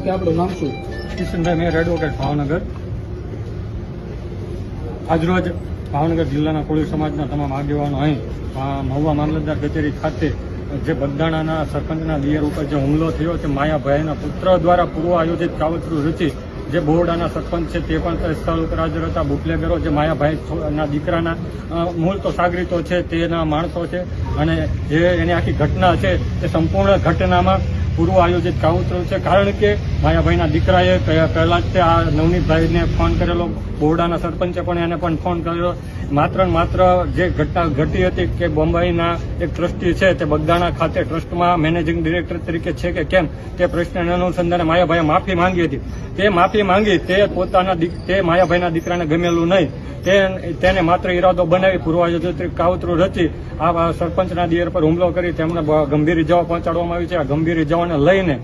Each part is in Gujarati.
કે આપણું નામ શું? Kishanbhai mayor advocate Bhavnagar. આજરોજ ભાવનગર જિલ્લાના કોળી સમાજના તમામ આગેવાનો અહીં મહુવા મામલતદાર કચેરી ખાતે જે બગદાણાના સરપંચના દિયર ઉપર જે હુમલો થયો તે માયાભાઈના પુત્ર દ્વારા પૂર્વ આયોજિત કાવતરું રચી જે બોરડાના સરપંચ છે તે પણ સ્થળ ઉપર હાજર હતા. બુટલેગરો જે માયાભાઈના દીકરાના મૂળ તો સાગરીતો છે તેના માણસો છે અને જે એની આખી ઘટના છે તે સંપૂર્ણ ઘટનામાં પૂર્વ આયોજિત કાવતરું છે. કારણ કે માયાભાઈના દીકરાએ પહેલા જ તે આ નવનીતભાઈને ફોન કરેલો, બોરડાના સરપંચે પણ એને પણ ફોન કર્યો. માત્ર ને માત્ર જે ઘટના ઘટી હતી કે બોમ્બેના એક ટ્રસ્ટી છે તે બગદાણા ખાતે ટ્રસ્ટમાં મેનેજિંગ ડિરેક્ટર તરીકે છે કે કેમ તે પ્રશ્નને અનુસંધાને માયાભાઈએ માફી માંગી હતી. તે માફી માંગી તે માયાભાઈના દીકરાને ગમેલું નહીં. તેને માત્ર ઈરાદો બનાવી પૂર્વ આયોજિત કાવતરું રચી આ સરપંચના દિયર પર હુમલો કરી તેમને ગંભીર ઇજાઓ પહોંચાડવામાં આવી છે. આ ગંભીર ઇજાઓને લઈને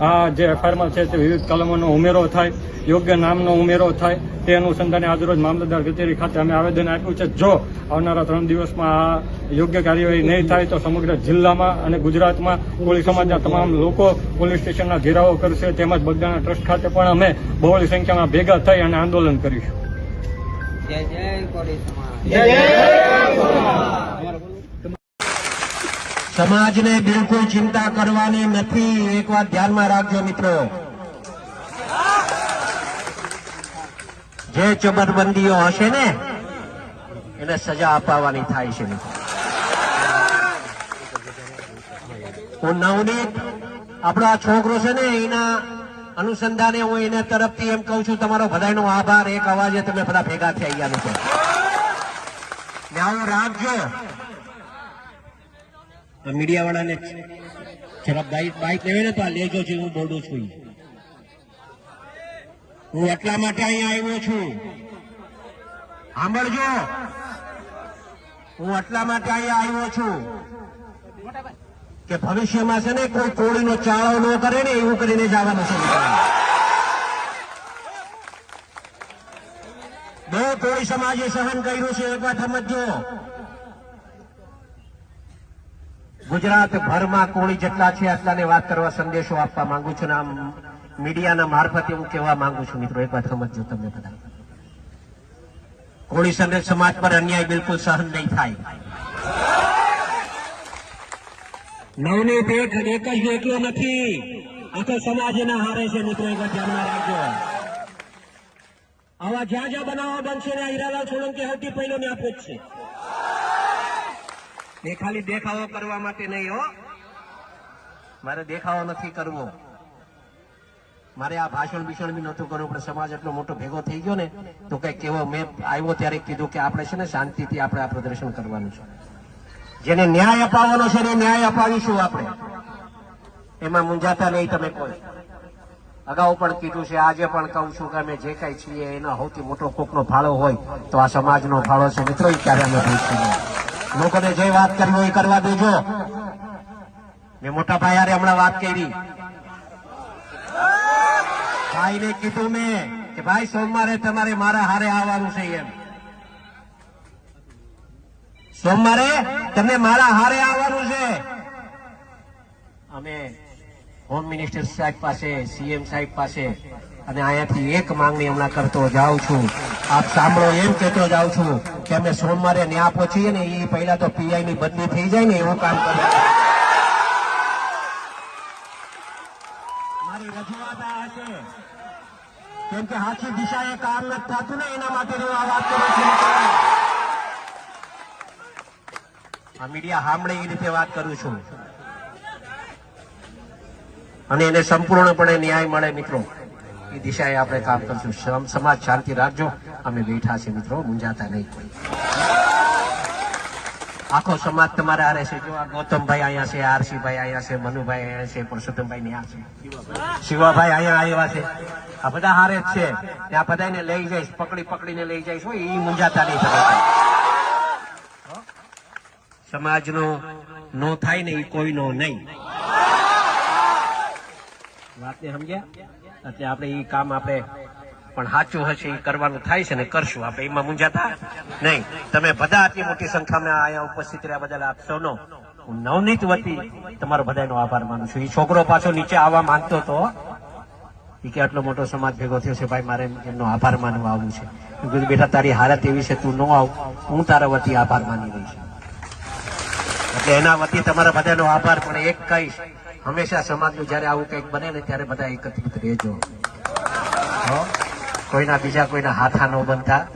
આ જે એફઆઈઆરમાં છે તે વિવિધ કલમોનો ઉમેરો થાય, યોગ્ય નામનો ઉમેરો થાય તે અનુસંધાને આજરોજ મામલતદાર કચેરી ખાતે અમે આવેદન આપ્યું છે. જો આવનારા 3 દિવસમાં આ યોગ્ય કાર્યવાહી નહીં થાય તો સમગ્ર જિલ્લામાં અને ગુજરાતમાં કોળી સમાજના તમામ લોકો પોલીસ સ્ટેશનના ઘેરાવો કરશે. તેમજ બગદાણા ટ્રસ્ટ ખાતે પણ અમે બહોળી સંખ્યામાં ભેગા થઈ અને આંદોલન કરીશું. જય જય કોળી સમાજ. જય જય. સમાજને બિલકુલ ચિંતા કરવાની નથી. એક વાત ધ્યાનમાં રાખજો મિત્રો, જે ચબરબંધીઓ હશે ને એને સજા અપાવવાની થાય છે. હું નવનીત આપણો આ છોકરો છે ને એના અનુસંધાને હું એને તરફથી એમ કહું છું, તમારો બધાનો આભાર. એક અવાજે તમે બધા ભેગા થઈ ગયા મિત્રો. આવું રાખજો. મીડિયા વાળાને જરા બાઇક લેવે ને તો આ લેજો છે. હું બોલું છું, હું એટલા માટે અહીંયા આવ્યો છું. સાંભળજો, હું એટલા માટે અહીંયા આવ્યો છું કે ભવિષ્યમાં છે ને કોઈ કોળીનો ચાળો ન કરે ને એવું કરીને જવાનું છે. બહુ કોળી સમાજે સહન કર્યું છે. એક વાત સમજો, ગુજરાત ભરમાં કોળી જેટલા છે એટલાને વાત કરવા સંદેશો આપવા માંગુ છું. આમ મીડિયાના મારફતે હું કહેવા માંગુ છું મિત્રો, એક વાત સમજજો તમે બધા. કોળી સમાજ પર અન્યાય બિલકુલ સહન નહીં થાય. નવનીત એક જ એકલો નથી, આખો સમાજ એના હારે છે મિત્રો. એક વાત ધ્યાનમાં રાખજો. આવા જ્યાં જ્યાં બનાવવા બનશે ને હીરાલાલ સોલંકી સૌથી પહેલો ને આપે જ છે. એ ખાલી દેખાવો કરવા માટે નહીં હો, મારે દેખાવો નથી કરવો, મારે આ ભાષણ બી નહોતું કરવું, પણ સમાજ એટલો મોટો ભેગો થઈ ગયો ને તો કઈ કેવો મેં આવ્યો ત્યારે કીધું કે આપણે છે ને શાંતિથી આપણે આ પ્રદર્શન કરવાનું છે. જેને ન્યાય અપાવવાનો છે ને ન્યાય અપાવીશું આપણે, એમાં મૂંઝાતા નહીં તમે કોઈ. અગાઉ પણ કીધું છે, આજે પણ કહું છું કે અમે જે કઈ છીએ એનો સૌથી મોટો કોકનો ફાળો હોય તો આ સમાજનો ફાળો છે મિત્રો. એ ક્યારે અમે ભૂલશું. લોકોને જે વાત કરવી હોય એ કરવા દેજો. મેં મોટા ભાઈ યારે હમણાં વાત કરી, ભાઈને કીધું મેં કે ભાઈ સોમવારે તમારે મારા હારે આવવાનું છે. એમ સોમવારે તમને મારા હારે આવવાનું છે. અમે હોમ મિનિસ્ટર સાહેબ પાસે, સીએમ સાહેબ પાસે અને અહીંયાથી એક માંગણી હમણાં કરતો જાઉં છું. આપ સાંભળો, એમ કહેતો જાઉં છું કે અમે સોમવારે ન્યા પહોંચીએ ને એ પહેલા તો પીઆઈ ની બદલી થઈ જાય ને એવું કામ કરે. મારી રજૂઆત આ હશે, કેમ કે સાચી દિશાએ કામ નથી થતું ને એના માટે હું આ વાત કરું છું. આ મીડિયા સાંભળે એ રીતે વાત કરું છું અને એને સંપૂર્ણપણે ન્યાય મળે મિત્રો, એ દિશાએ આપણે કામ કરશું. સમાજ શાંતિ રાખજો, અમે બેઠા છે મિત્રો, મૂંઝાતા નહીં કોઈ. આખો સમાજ તમારા હારે છે. જો આ ગૌતમભાઈ અહીંયા છે, આરસીભાઈ અહીંયા છે, મનુભાઈ અહીંયા છે, પરસોત્તમભાઈ ત્યાં છે, શિવાભાઈ અહીંયા આવ્યા છે. આ બધા હારે જ છે. ત્યાં બધાને લઈ જઈશ, પકડીને લઈ જઈશ. એ મૂંઝાતા નહીં તમે. સમાજનો નો થાય ને એ કોઈનો નહીં. વાતને સમજ્યા? એટલે આપણે એ કામ આપણે પણ સાચું હશે એ કરવાનું થાય છે ને કરશું આપણે, એમાં મૂંઝાતા નહીં. તમે બધા આટલી મોટી સંખ્યામાં અહીંયા ઉપસ્થિત રહ્યા બદલ આપ સૌનો હું નવનીત વતી તમારો બધાનો આભાર માનું છું. એ છોકરો પાછો નીચે આવવા માંગતો હતો એ કે આટલો મોટો સમાજ ભેગો થયો છે ભાઈ, મારે એમનો આભાર માનવા આવવું છે. મેં કીધું બેટા તારી હાલત એવી છે, તું ન આવ, હું તારા વતી આભાર માની રહીશ. એટલે એના વતી તમારા બધાનો આભાર. પણ એક કહીશ, હંમેશા સમાજનું જયારે આવું કંઈક બને ને ત્યારે બધા એકત્રિત રહેજો. હો? કોઈના બીજા કોઈના હાથા ન બનતા,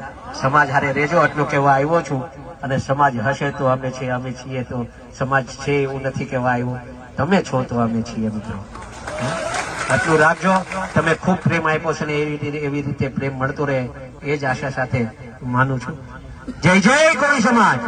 સમાજ હારે રહેજો. એટલું કહેવા આવ્યો છું. અને સમાજ હશે તો અમે છીએ, અમે છીએ તો સમાજ છે એવું નથી કહેવા આવ્યું. તમે છો તો અમે છીએ મિત્રો. આટલું રાખજો. તમે ખૂબ પ્રેમ આપ્યો છે ને એવી રીતે પ્રેમ મળતો રહે એ જ આશા સાથે માનું છું. જય જય કોળી સમાજ.